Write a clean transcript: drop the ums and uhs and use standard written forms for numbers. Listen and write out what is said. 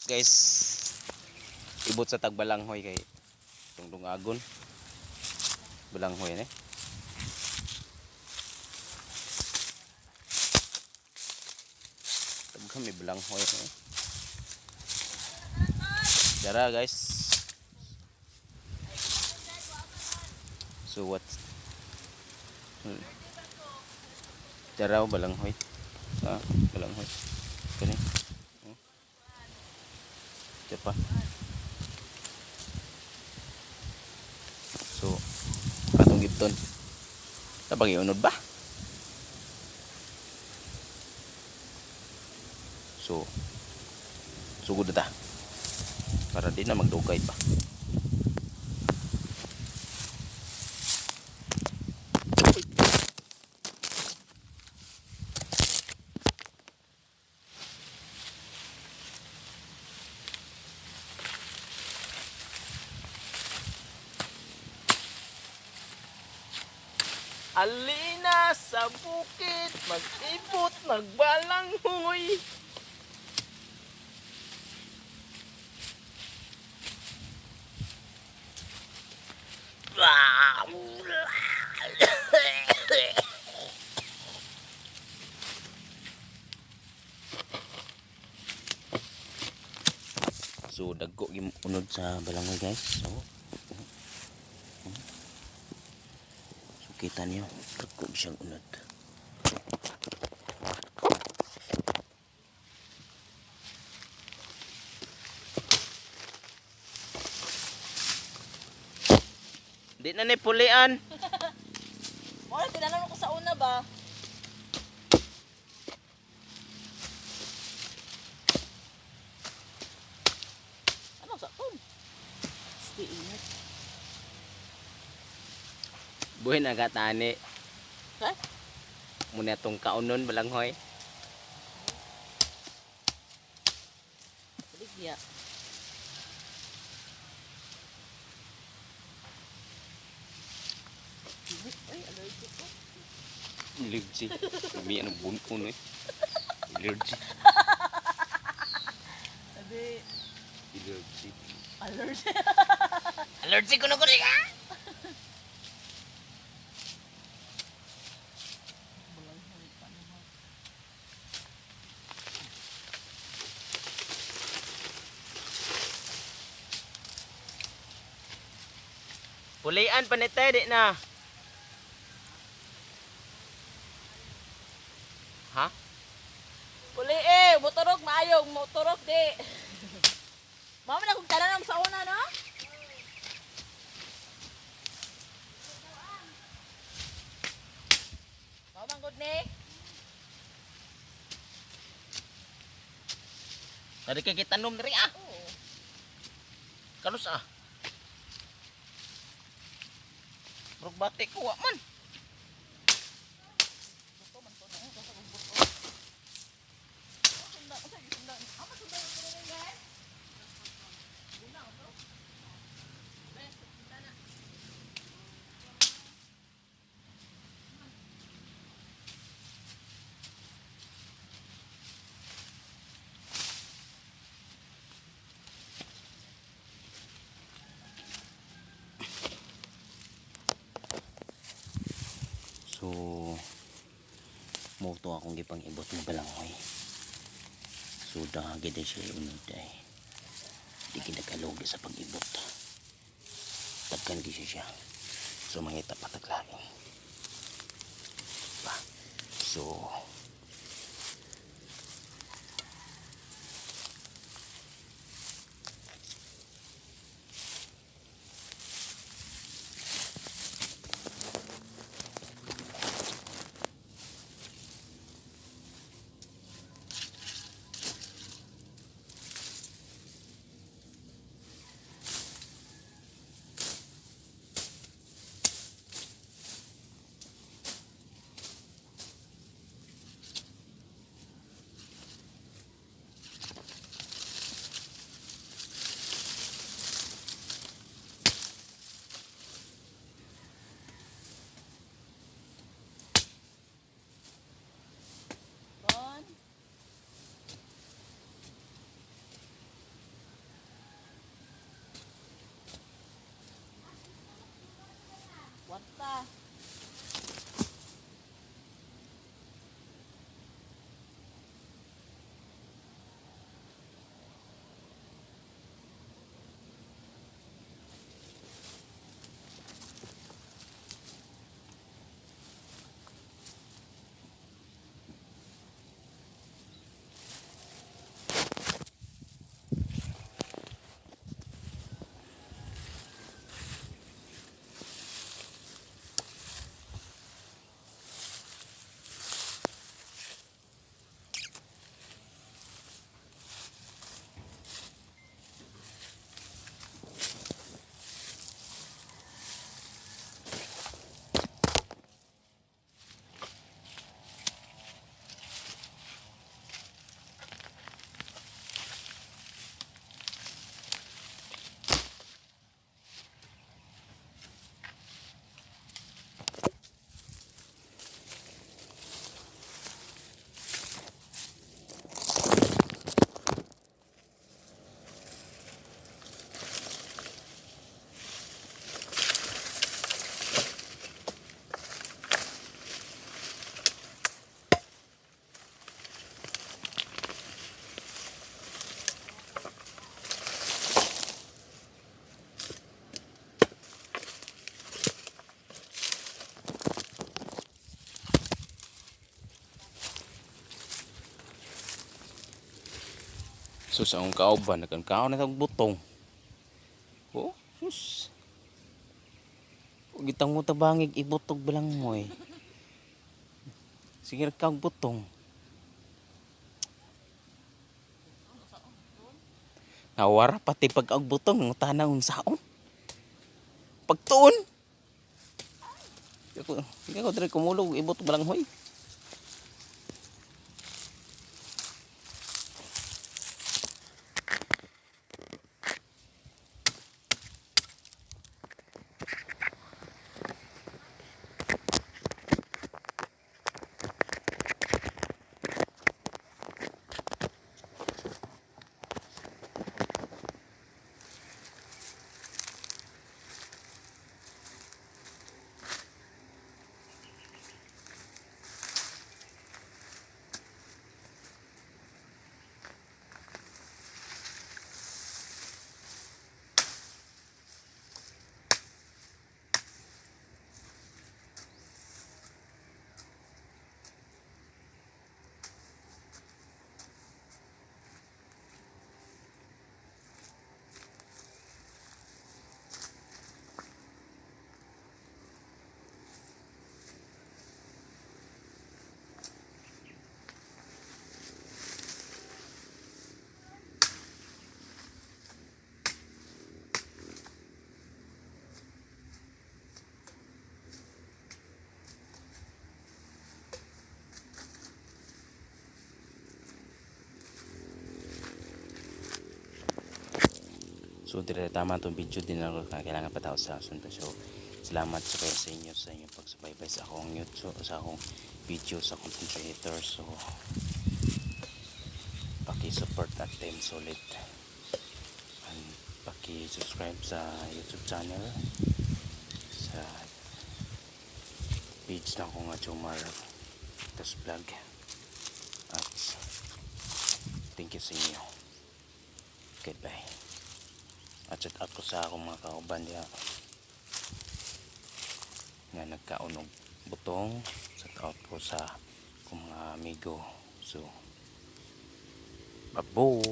Guys, ibot sa tagbalanghoy kay itong dungagon. Balanghoy ni. Tag kami balanghoy ni. Dara guys. So what? Dara balanghoy. Balanghoy. Kani. Siapa? So, atong gipton. Tapang iunod ba? So, sugod na ta. Para di na magdugay pa. Alina sa bukit, mag-ibot, magbalanghoy. So dagko gyud unod sa balanghoy guys. So kita niyo dagko siyang unod. Di na ni pulian. Mo tinanong ko sa una ba? Ano sa ton? Stay ingat. Buhay na gatani. Ha? Muna tong kaunon balanghoy. Ligya. Ay, allergic ko. Allergy. May anong bunpun eh. Allergy. Sabi, Allergy. allergic. Allergy ko na ko rin. Pulian panitay di na. Ha? Puli motorok maayong, motorok di. Mama na kung tanan sa una, no? Mama good ni. Tadi kay kita nom diri ah. Oo. Kalus ah. Brok batik ko wa man. Buto man to na, sa buto. Sunda, sa sunda. Ama sunda ko rin, guys. Bulang to. Bes, sunda na. So mo to akong gipang ibot ng balanghoy. So dahagi din siya unod ay. Di kinakalugi sa pag-ibot. Tagkan di siya. So mangita pataglaing. Ba. So Kwarta. Sus, ang kauban, nagkangkaon na itong butong. Oh, sus. Gitang mo tabangig, ibutog balang mo eh. Sige, kang butong. Nawara pati pag ang butong, ng tanang saon. Pagtuon. Hindi ko dire kumulog, ibutog balang hoy. So, dire tama itong video din ako kailangan patao sa asunto. So, salamat sa kayo sa inyo sa inyong pagsubaybay sa akong YouTube, sa akong video sa content creator. So, paki-support at time solid. And paki-subscribe sa YouTube channel. Sa page na ko nga Jomar Tos Vlog. At thank you sa inyo. Goodbye. At shout out ko sa akong mga kauban diya nga nagkaunog butong. Shout out ko sa akong mga amigo. So, babo.